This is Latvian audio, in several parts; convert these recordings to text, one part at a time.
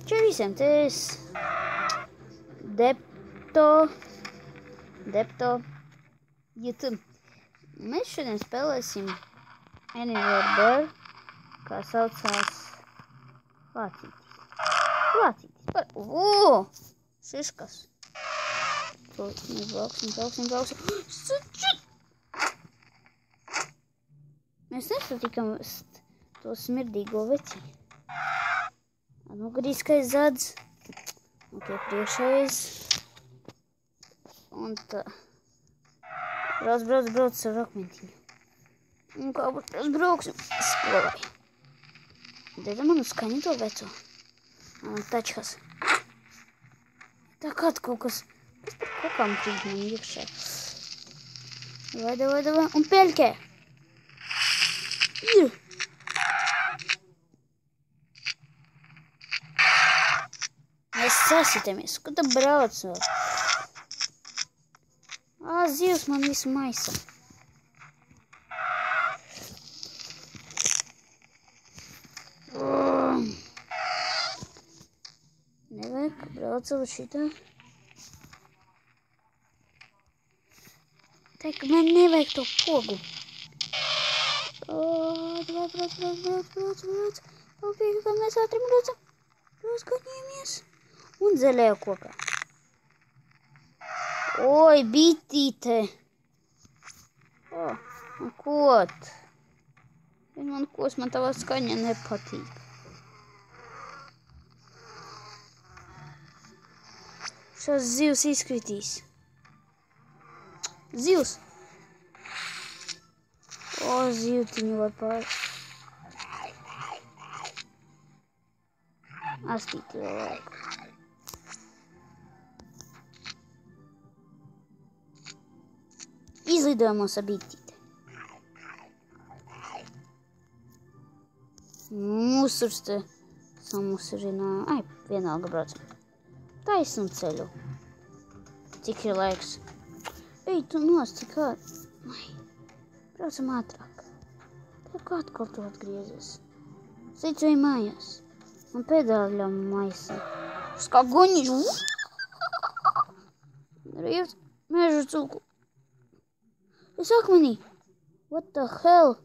Čau visiem, te es Depto YouTube. Mēs šodien spēlēsim Anywhere Bear, kā saucās Lācītis. Šiškas. Mēs brauksim. Mēs nesatikam to smirdīgo veci. Nogurīskais zadz. Un tie priekšējais. Un tā. Brauc ar akmentiņu. Un kā mēs brauksim skolai. Dēļ man uzskaņi to veco. Tačkas. Tā kāds kaut kas. Kas par kokām krīt man iekšā. Vai. Un peļķē. Ir. Mēs sasitamies. Ko tā brauc vēl? Zivs man visu maisa. Nevajag, brauc vēl šitā. Teik, man nevajag to pogu. Brauc. Paldies, kā mēs ātri braucam. Skaņamies. Un zaļajā kokā. Oi, bitīte. Kot. Man tavā skaņa nepatīk. Šās zivs izkritīs. Zivs. Zivtiņu var pār. Astīti vēl vajag. Izlidojamos ar bitīti. Musurs te samusarināja. Vienalga braucam. Taisnu ceļu. Cik ir laiks? Ej, tu nost, cik braucam ātrāk. Tev kā atkal tu atgriezies? Seicoju mājās. Un pedāļam maisa. Kā guņiņš. Rievs mežu cūku. Es akmenī. What the hell?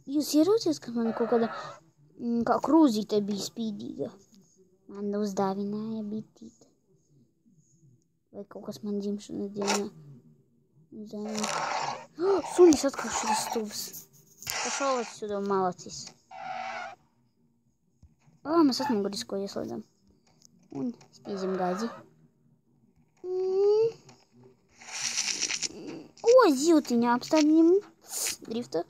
Jūs ieraucies, ka man kaut kāda kā krūzīte bija spīdīga. Man uzdāvināja bitīte. Vai kaut kas man dzimšana dienā. Sunis atkal šitas stūbs. Pašaulats sūdo malacis. Mēs atmugurisko ieslēdzam. Un spīzim gazi. Zivtiņā apstādņam. Drifta.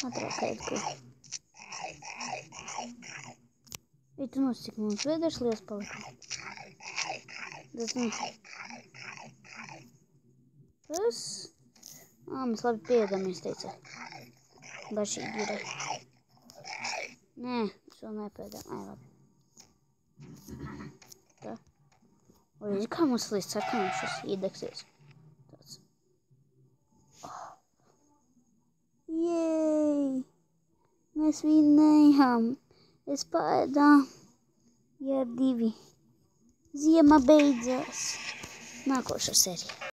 Atrāk ēdku. Ej, tu nos, cik mums vēders liels palika. Tas. Mēs labi pieedamies, teica. Garšīgi ir. Nē, es vēl nepēdām. Labi. Tā. Oi, kā mums līdz sarkanam šis iedeksies. Tāds. Jej! Mēs vinējām. Es paēdām. Jā, 2. Ziema beidzās. Nākošā serija.